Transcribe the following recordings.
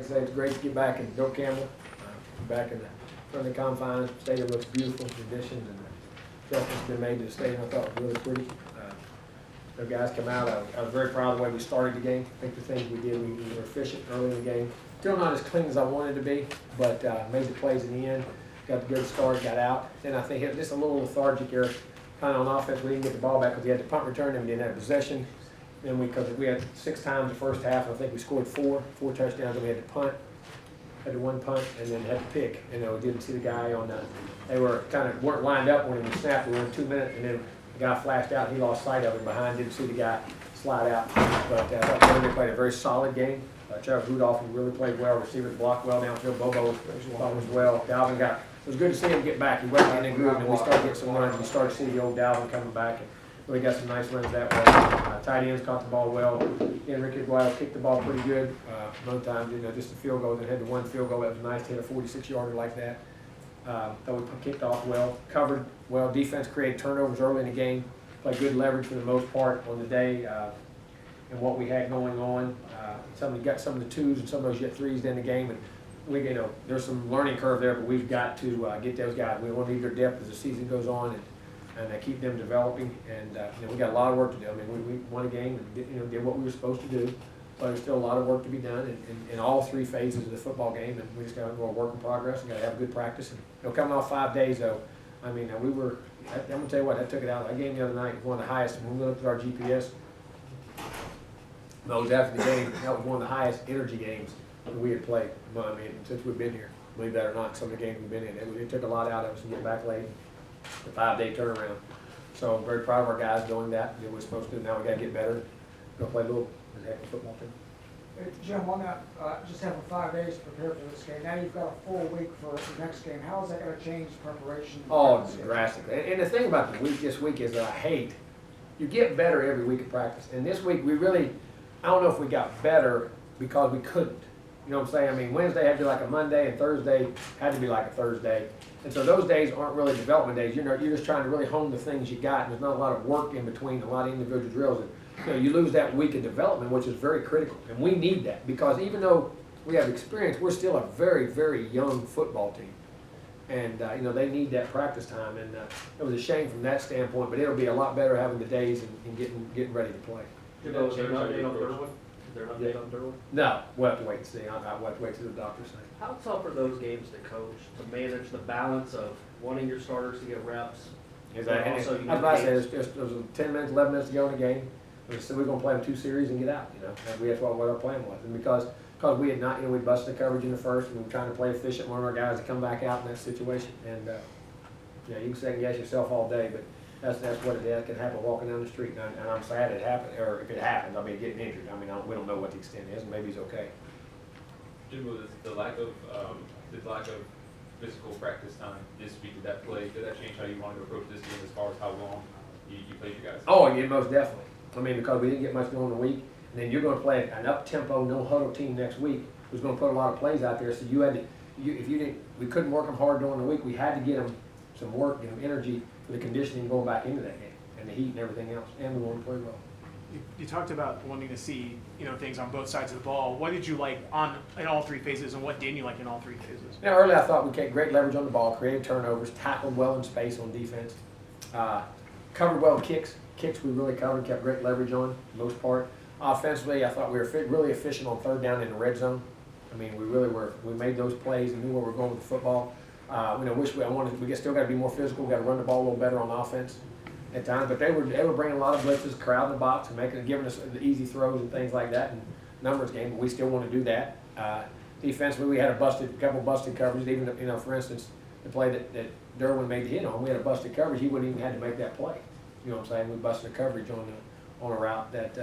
like I say, it's great to get back in Bill Campbell, back in the friendly confines. The stadium looks beautiful, the additions and the adjustments been made to the stadium. I thought was really pretty. The guys come out. I was very proud of the way we started the game. I think the things we did, we were efficient early in the game. Still not as clean as I wanted to be, but made the plays in the end. Got the good start, got out. Then I think it was just a little lethargic here, kind of on offense. We didn't get the ball back because we had the punt return and we didn't have possession. Then because we had 6 times the first half, I think we scored four touchdowns, and we had to punt. Had the one punt and then had to pick. We didn't see the guy on the. They were weren't lined up when he snapped. We were in 2 minutes, and then the guy flashed out. And he lost sight of him behind. Didn't see the guy slide out. But I thought they played a very solid game. Charles Rudolph really played well. Receivers blocked well downfield. Bobo was well. Dalvin got. It was good to see him get back. He wasn't in the groove, and we started getting some runs. We started to see the old Dalvin coming back, and really got some nice runs that way. Tight ends caught the ball well. Enrique Aguayo kicked the ball pretty good. Both times, just a field goal. They had the one field goal that was nice to hit a 46-yarder like that. Thought we kicked off well, covered well. Defense created turnovers early in the game. Played good leverage for the most part on the day, and what we had going on. Somebody got some of the twos and some of those yet threes in the game, and we, there's some learning curve there, but we've got to get those guys. We want to need their depth as the season goes on, and keep them developing. And we got a lot of work to do. I mean, we won a game and did what we were supposed to do, but there's still a lot of work to be done in all 3 phases of the football game, and we just got to go work in progress and got to have good practice. And coming off 5 days though, I mean, we were. I'm gonna tell you what, I took it out. That game the other night was one of the highest. When we looked at our GPS, those after the game, that was one of the highest energy games that we had played. I mean, since we've been here, believe that or not, some of the games we've been in, it took a lot out of us to get back late. The 5-day turnaround. So I'm very proud of our guys doing that. We're supposed to do. Now we got to get better. Go play Louisville as a heck of a football team. Hey, Jim, on that, just having 5 days to prepare for this game. Now you've got a full week for the next game. How is that going to change preparation? Oh, drastically. And the thing about this week is that I hate, you get better every week of practice. And this week we really, I don't know if we got better because we couldn't. You know what I'm saying? I mean, Wednesday had to be like a Monday, and Thursday had to be like a Thursday. And so those days aren't really development days. You're just trying to really hone the things you got, and there's not a lot of work in between, a lot of individual drills. And you lose that week of development, which is very critical. And we need that because even though we have experience, we're still a very, very young football team. And they need that practice time. And it was a shame from that standpoint, but it'll be a lot better having the days and getting ready to play. Is there an update on Derwin? Is there an update on Derwin? No, we'll have to wait and see. I'll have to wait till the doctor says. How tough are those games to coach, to manage the balance of wanting your starters to get reps? Exactly. That's what I said. There's 10 minutes, 11 minutes to go in the game. We said we're going to play them 2 series and get out. And that's what our plan was. And because we had not, we busted the coverage in the first, and we were trying to play efficient. One of our guys to come back out in that situation. And you can second guess yourself all day, but that's what it can happen walking down the street. And I'm sad it happened, or if it happens, I mean, getting injured. I mean, we don't know what the extent is, and maybe he's okay. Jimbo, the lack of physical practice time this week, did that change how you wanted to approach this game as far as how long you played your guys? Oh, yeah, most definitely. I mean, because we didn't get much going in the week, and then you're going to play an up-tempo, no-huddle team next week who's going to put a lot of plays out there. So you had to, we couldn't work them hard during the week. We had to get them some work, energy for the conditioning going back into that game, and the heat and everything else, and we wanted to play well. You talked about wanting to see things on both sides of the ball. What did you like in all 3 phases, and what didn't you like in all 3 phases? Early I thought we had great leverage on the ball, created turnovers, tackled well in space on defense, covered well kicks. Kicks we really covered, kept great leverage on for the most part. Offensively, I thought we were really efficient on 3rd down in the red zone. I mean, we really were. We made those plays and knew where we were going with the football. We still got to be more physical. We got to run the ball a little better on offense at times. But they were bringing a lot of blitzes, crowding the box, and giving us the easy throws and things like that. And numbers game, but we still want to do that. Defensively, we had a couple busted coverages. Even for instance, the play that Derwin made the hit on, we had a busted coverage. He wouldn't even have to make that play. You know what I'm saying? We busted a coverage on a route that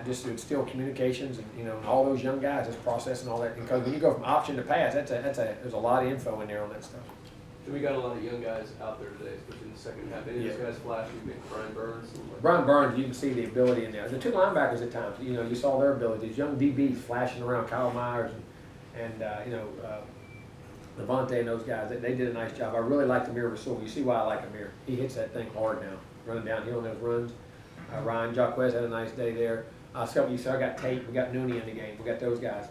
just to instill communications and all those young guys just processing all that, because when you go from option to pass, there's a lot of info in there on that stuff. So we got a lot of young guys out there today, especially in the second half. Any of those guys flash? You think Brian Burns? Brian Burns, you can see the ability in there. The 2 linebackers at times, you saw their ability. These young DBs flashing around, Kyle Myers and Levante and those guys. They did a nice job. I really like Amir Rasul. You see why I like Amir. He hits that thing hard now, running downhill on those runs. Ryan Jacquez had a nice day there. So I got Tate, we got Nooney in the game, we got those guys,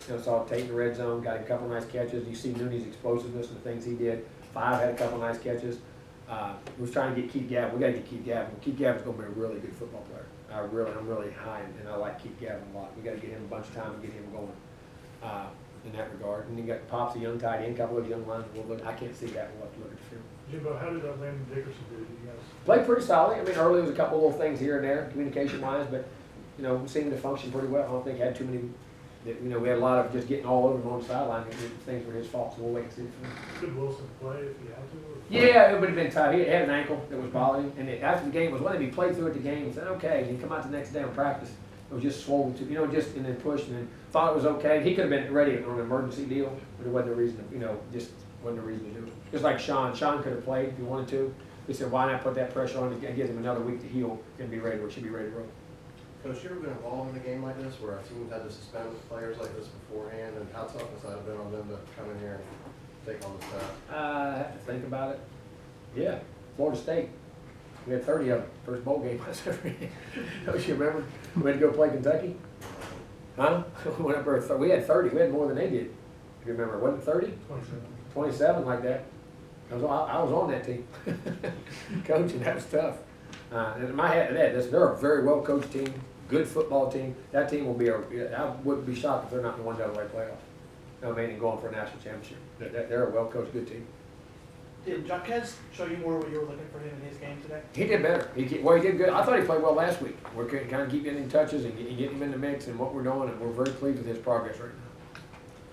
and saw Tate in the red zone, got a couple nice catches. You see Nooney's explosiveness and the things he did. Five had a couple nice catches. We was trying to get Keith Gavin. We got to get Keith Gavin. Keith Gavin's going to be a really good football player. I'm really high, and I like Keith Gavin a lot. We got to get him a bunch of time and get him going in that regard. And you got Pops, a young tight end, a couple of young lines. I can't see that. We'll have to look at the film. Jimbo, how did Landon Dickerson do? You guys? Played pretty solid. I mean, early was a couple little things here and there, communication-wise, but seemed to function pretty well. I don't think he had too many. We had a lot of just getting all over him on the sideline. Things were his fault, so we'll wait and see. Could Wilson play if he had to? Or? Yeah, it would have been tough. He had an ankle that was bothering him, and after the game was when he played through it. The game, he said, "Okay." And he come out the next day and practice. It was just swollen to, and then pushed, and then thought it was okay. He could have been ready on an emergency deal, but there wasn't a reason to, just wasn't a reason to do it. Just like Sean could have played if he wanted to. We said, why not put that pressure on him and give him another week to heal and be ready, or should be ready to roll. Coach, you ever been involved in a game like this where a team had to suspend players like this beforehand, and how tough has that been on them to come in here and take on the stuff? I have to think about it. Yeah, Florida State. We had 30 of them. First bowl game I was ever in. Don't you remember? We had to go play Kentucky. Huh? Went up there, we had 30. We had more than they did. If you remember, wasn't it 30? 27 like that. I was on that team. Coaching, that was tough. And in my head, they're a very well coached team, good football team. That team will be I wouldn't be shocked if they're not in the 1AA playoff. And going for a national championship. They're a well coached, good team. Did Jaquez show you more what you were looking for him in his game today? He did better. He did good. I thought he played well last week. We're kind of keep getting in touches and getting him in the mix and what we're doing, and we're very pleased with his progress right now.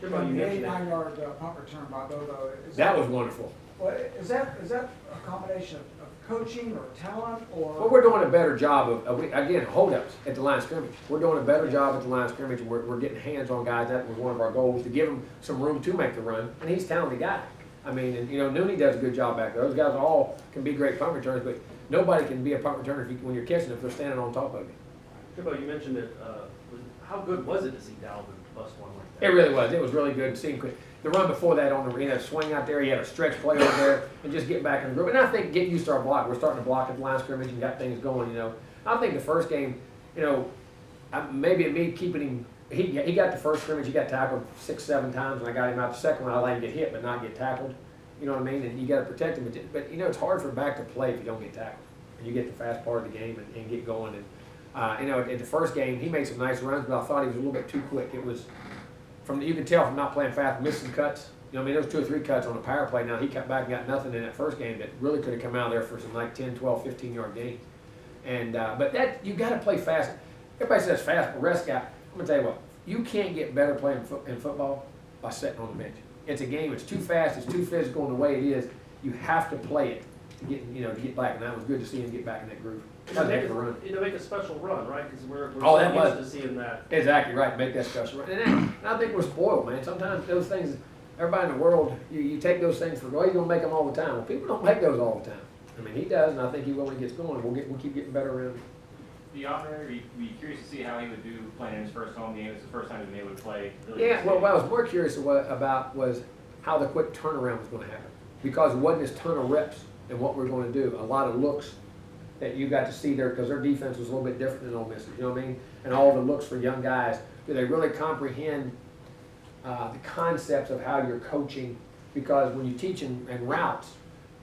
Jimbo, you mentioned that. 89-yard punt return by Bobo. That was wonderful. Well, is that a combination of coaching or talent or? Well, we're doing a better job of again, holdups at the line of scrimmage. We're doing a better job at the line of scrimmage. We're getting hands on guys. That was one of our goals, to give him some room to make the run. And he's a talented guy. I mean, and Nooney does a good job back there. Those guys all can be great punt returners, but nobody can be a punt returner when you're catching them if they're standing on top of you. Jimbo, you mentioned that. How good was it to see Dalvin bust one like that? It really was. It was really good to see him. The run before that on the swing out there, he had a stretch play over there, and just get back in the group. And I think getting used to our block. We're starting to block at the line of scrimmage and got things going. I think the first game, maybe me keeping him. He got the first scrimmage. He got tackled 6-7 times, and I got him out the second one. I let him get hit, but not get tackled. You know what I mean? And you got to protect him. But it's hard for a back to play if you don't get tackled. And you get the fast part of the game and get going. And in the first game, he made some nice runs, but I thought he was a little bit too quick. It was you could tell from not playing fast, missing cuts. There was 2 or 3 cuts on the power play. Now he cut back and got nothing in that first game that really could have come out of there for some 10, 12, 15-yard gains. And but that you got to play fast. Everybody says fast, but rest guy. I'm gonna tell you what. You can't get better playing in football by sitting on the bench. It's a game. It's too fast. It's too physical in the way it is. You have to play it to get back. And that was good to see him get back in that groove. That was a heck of a run. To make a special run, right? Because we're that used to seeing that. Exactly right. Make that special run. And I think we're spoiled, man. Sometimes those things, everybody in the world, you take those things for, you're gonna make them all the time. Well, people don't make those all the time. I mean, he does, and I think he will when he gets going. We'll keep getting better around him. The operator, be curious to see how he would do playing in his first home game. It's the first time he's been able to play. Really Yeah, well, what I was more curious about was how the quick turnaround was going to happen. Because it wasn't this ton of reps and what we're going to do. A lot of looks that you got to see there, because their defense was a little bit different than Ole Miss. You know what I mean? And all the looks for young guys. Do they really comprehend the concepts of how you're coaching? Because when you teach in routes,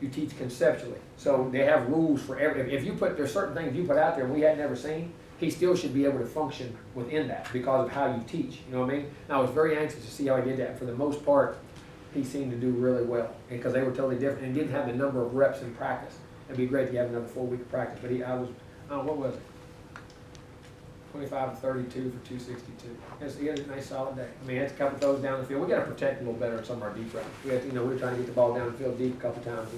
you teach conceptually. So they have rules for every. If you there's certain things you put out there and we had never seen, he still should be able to function within that because of how you teach. You know what I mean? And I was very anxious to see how he did that. And for the most part, he seemed to do really well because they were totally different and didn't have the number of reps in practice. It'd be great to have another 4 week of practice. But what was it? 25 to 32 for 262. He had a nice solid day. I mean, he had a couple throws down the field. We got to protect a little better in some of our deep routes. We had, we were trying to get the ball down the field deep a couple times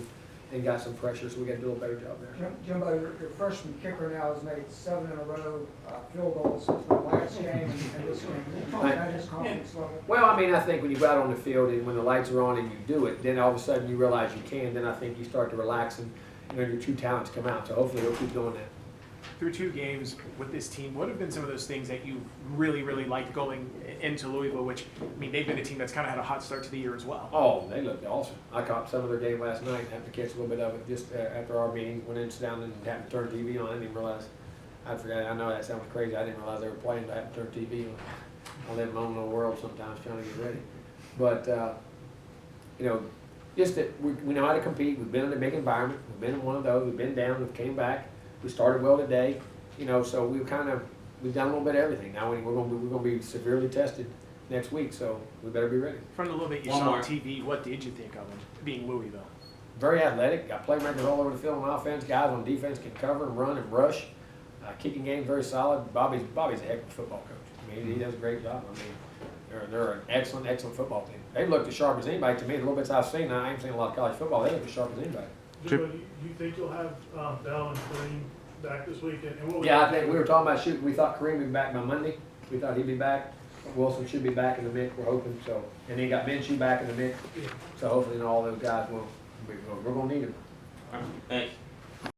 and got some pressure, so we got to do a little better job there. Jimbo, your freshman kicker now has made 7 in a row field goals since the last game and this game. Talk about his confidence level. Well, I mean, I think when you go out on the field and when the lights are on and you do it, then all of a sudden you realize you can. Then I think you start to relax and your true talents come out. So hopefully he'll keep doing that. Through 2 games with this team, what have been some of those things that you really, really liked going into Louisville, which, I mean, they've been a team that's kind of had a hot start to the year as well? Oh, they looked awesome. I caught some of their game last night, happened to catch a little bit of it just after our meeting, went in, sat down and happened to turn TV on. I didn't even realize I forgot, I know that sounds crazy, I didn't realize they were playing, I have to turn TV on. I live alone in the world sometimes trying to get ready. But, you know, just that we know how to compete, we've been in a big environment, we've been in one of those, we've been down, we came back, we started well today, you know, so we've done a little bit of everything. Now we're gonna be severely tested next week, so we better be ready. From the little bit you One saw more. on TV, what did you think of him being Louisville? Very athletic, got playmakers all over the field on offense, guys on defense can cover and run and rush. Kicking game very solid. Bobby's a heck of a football coach. I mean, he does a great job. I mean, they're an excellent football team. They looked as sharp as anybody to me. The little bits I've seen, I ain't seen a lot of college football. They look as sharp as anybody. Jimbo, do you think you'll have Bell and Kareem back this weekend? And what would Yeah, I you think do? we were talking about shooting. We thought Kareem would be back by Monday. We thought he'd be back. Wilson should be back in the mix. We're hoping so. And then got Minshew back in the mix. Yeah. So hopefully, all those guys will. We're gonna need him. Thanks.